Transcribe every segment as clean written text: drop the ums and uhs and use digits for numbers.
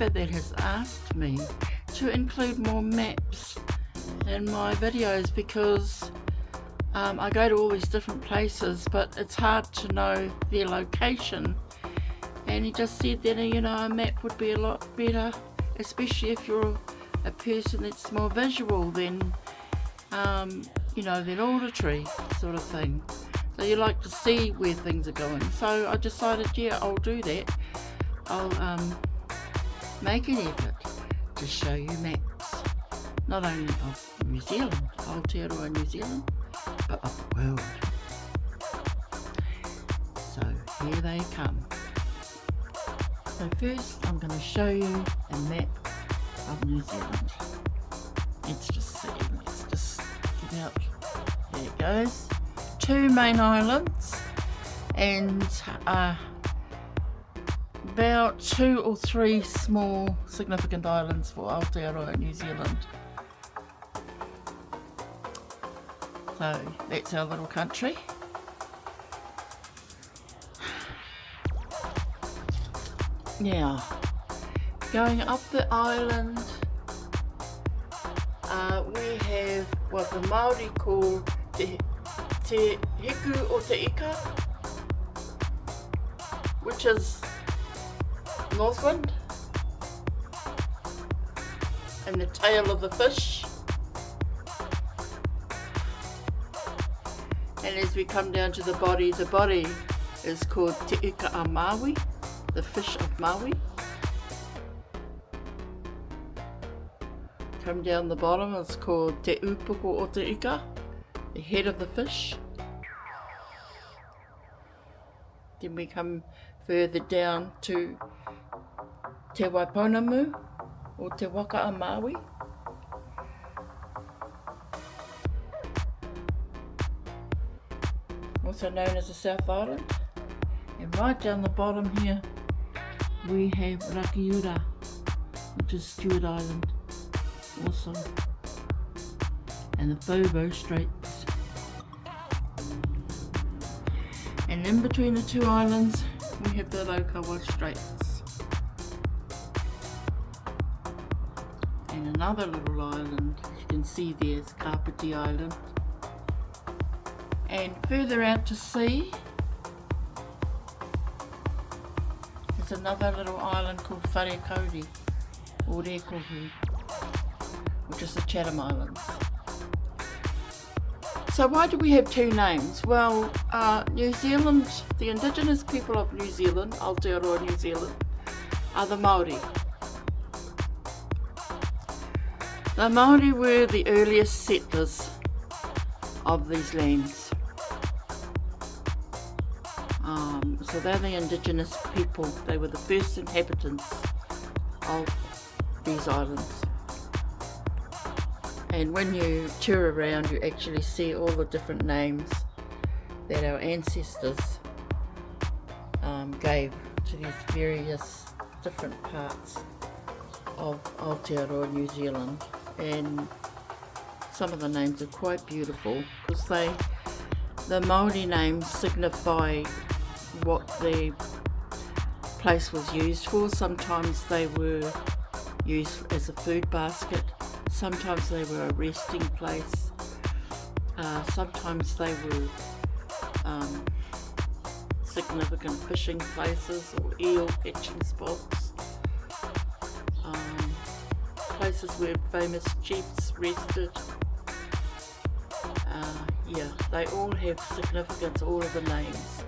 subscriber that has asked me to include more maps in my videos because I go to all these different places, but it's hard to know their location. And he just said that a map would be a lot better, especially if you're a person that's more visual than than auditory sort of thing. So you like to see where things are going. So I decided, yeah, I'll do that. I'll make an effort to show you maps, not only of New Zealand, Aotearoa, New Zealand, but of the world. So here they come. So first I'm going to show you a map of New Zealand. Let's just see, let's just get out. There it goes. 2 main islands and about 2 or 3 small significant islands for Aotearoa, New Zealand. So that's our little country. Now, going up the island, we have what the Māori call te hiku o te ika, which is Northland, and the tail of the fish. And as we come down to the body is called te ika a Maui, the fish of Maui. Come down the bottom, it's called te upoko o te ika, the head of the fish. Then we come further down to te waiponamu, or te waka a Maui. Also known as the South Island. And right down the bottom here we have Rakiura, which is Stewart Island also, and the Fobo Straits. And in between the 2 islands we have the Lokawa Straits. And another little island you can see there is Kapiti Island. And further out to sea there's another little island called Wharekauhi, or Rekohu, which is the Chatham Islands. So why do we have 2 names? Well, New Zealand, the indigenous people of New Zealand, Aotearoa, New Zealand, are the Māori. The Māori were the earliest settlers of these lands. So they're the indigenous people. They were the first inhabitants of these islands. And when you tour around, you actually see all the different names that our ancestors gave to these various different parts of Aotearoa, New Zealand. And some of the names are quite beautiful because the Māori names signify what the place was used for. Sometimes they were used as a food basket, sometimes they were a resting place, sometimes they were significant fishing places or eel catching spots, places where famous chiefs rested. Yeah, they all have significance, all of the names.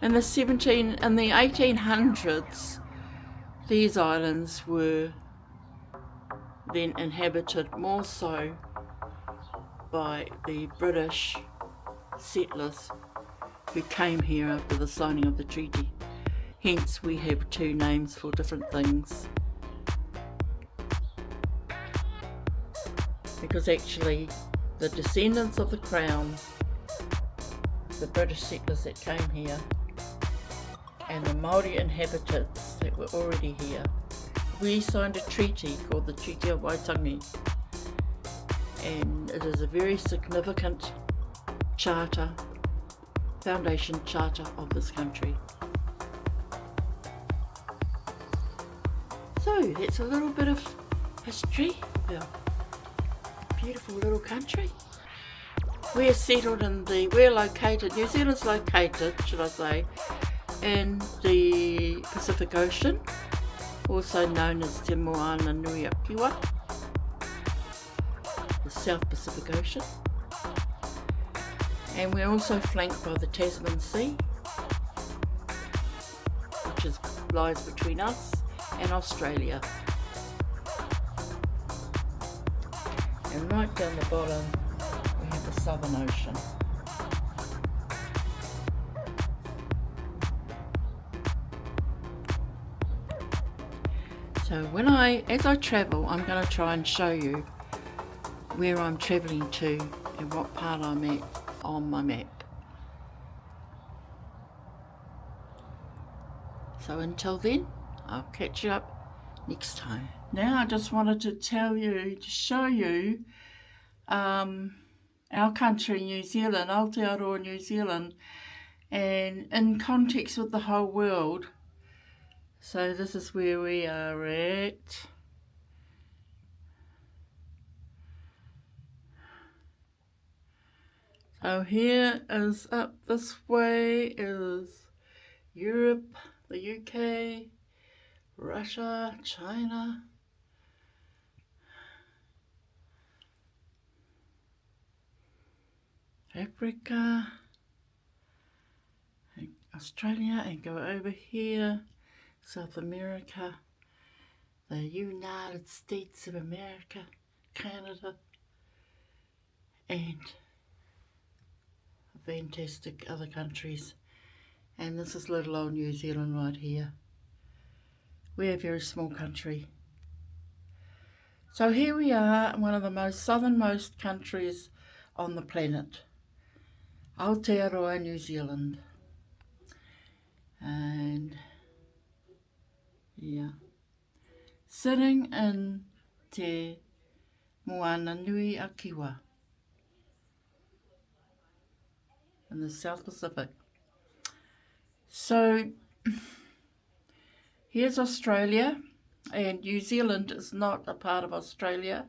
In the 1800s, these islands were then inhabited more so by the British settlers who came here after the signing of the treaty. Hence we have 2 names for different things. Because actually the descendants of the Crown, the British settlers that came here, and the Māori inhabitants that were already here, we signed a treaty called the Treaty of Waitangi, and it is a very significant charter foundation charter of this country. So that's a little bit of history of our beautiful little country. We're settled we're located, New Zealand's located, should I say, in the Pacific Ocean, also known as Te Moana Nui a Kiwa, the South Pacific Ocean. And we're also flanked by the Tasman Sea, which lies between us and Australia. And right down the bottom we have the Southern Ocean. So as I travel, I'm going to try and show you where I'm travelling to and what part I'm at on my map. So until then, I'll catch you up next time. Now I just wanted to show you our country, New Zealand, Aotearoa, New Zealand, and in context with the whole world. So this is where we are at. So here is up this way is Europe, the UK, Russia, China, Africa, Australia, and go over here, South America, the United States of America, Canada, and fantastic other countries. And this is little old New Zealand right here. We're a very small country. So here we are in one of the most southernmost countries on the planet, Aotearoa, New Zealand. And yeah, sitting in Te Moana Nui a Kiwa in the South Pacific. So here's Australia, and New Zealand is not a part of Australia,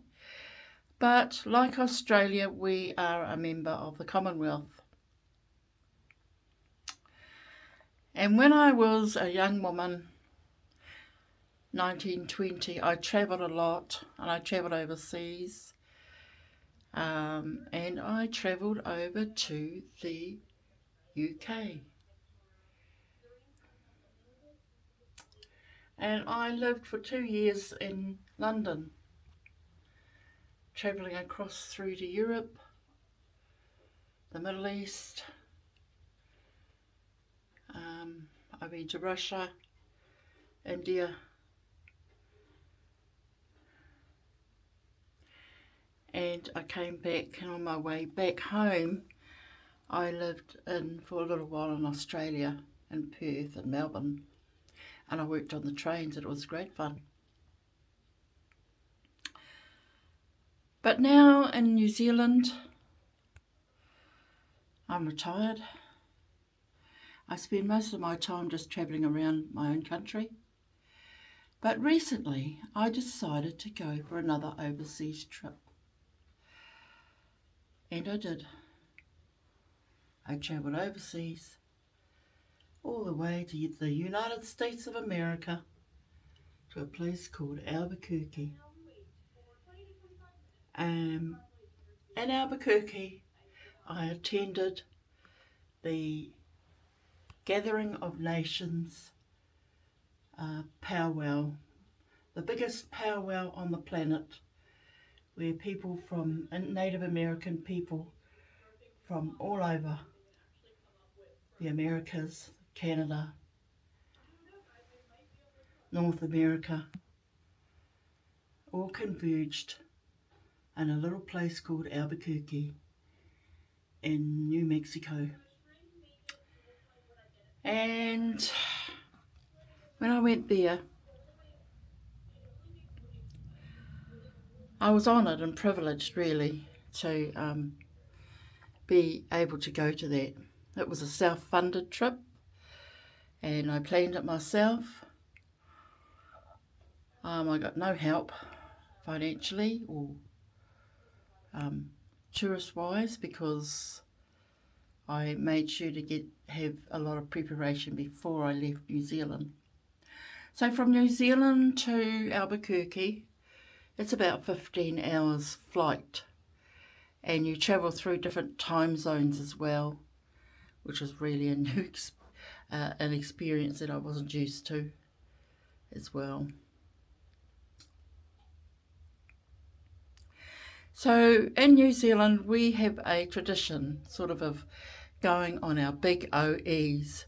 but like Australia, we are a member of the Commonwealth. And when I was a young woman, 1920, I travelled a lot, and I travelled overseas, and I travelled over to the UK. And I lived for 2 years in London, travelling across through to Europe, the Middle East. I've been to Russia, India, and I came back, and on my way back home I lived for a little while in Australia, in Perth and Melbourne, and I worked on the trains. It was great fun. But now in New Zealand, I'm retired. I spend most of my time just travelling around my own country. But recently I decided to go for another overseas trip. And I did. I travelled overseas, all the way to the United States of America, to a place called Albuquerque. In Albuquerque, I attended the Gathering of Nations powwow, the biggest powwow on the planet, where people from Native American people from all over the Americas, Canada, North America, all converged in a little place called Albuquerque in New Mexico. And when I went there, I was honoured and privileged really to be able to go to that. It was a self-funded trip and I planned it myself. I got no help financially or tourist-wise because I made sure to have a lot of preparation before I left New Zealand. So from New Zealand to Albuquerque, it's about 15 hours flight, and you travel through different time zones as well, which is really a new an experience that I wasn't used to as well. So in New Zealand we have a tradition sort of going on our big OEs,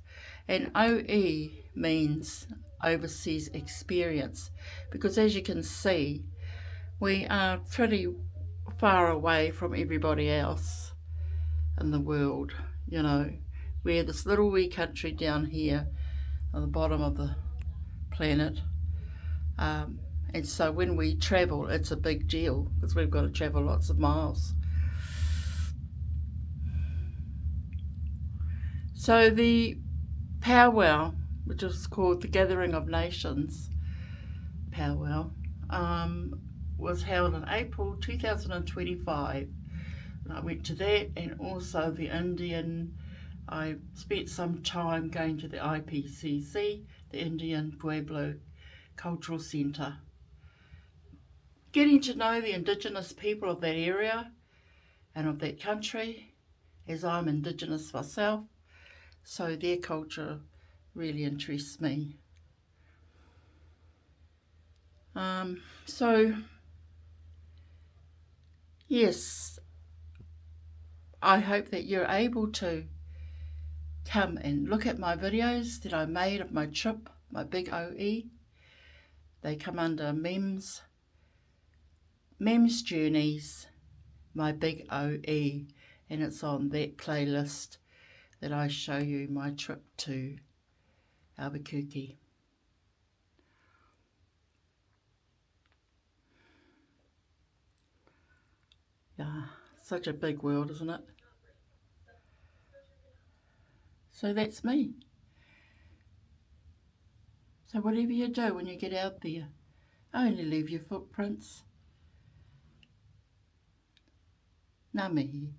and OE means overseas experience, because as you can see we are pretty far away from everybody else in the world. You know, we're this little wee country down here on the bottom of the planet, and so when we travel it's a big deal because we've got to travel lots of miles. So the powwow, which is called the Gathering of Nations powwow, was held in April 2025, and I went to that, and also the Indian. I spent some time going to the IPCC, the Indian Pueblo Cultural Centre, getting to know the indigenous people of that area and of that country, as I'm indigenous myself, so their culture really interests me. So yes, I hope that you're able to come and look at my videos that I made of my trip, my big OE. They come under Mem's Journeys, my big OE, and it's on that playlist that I show you my trip to Albuquerque. Yeah, such a big world, isn't it? So that's me. So whatever you do when you get out there, only leave your footprints. Ngā mihi.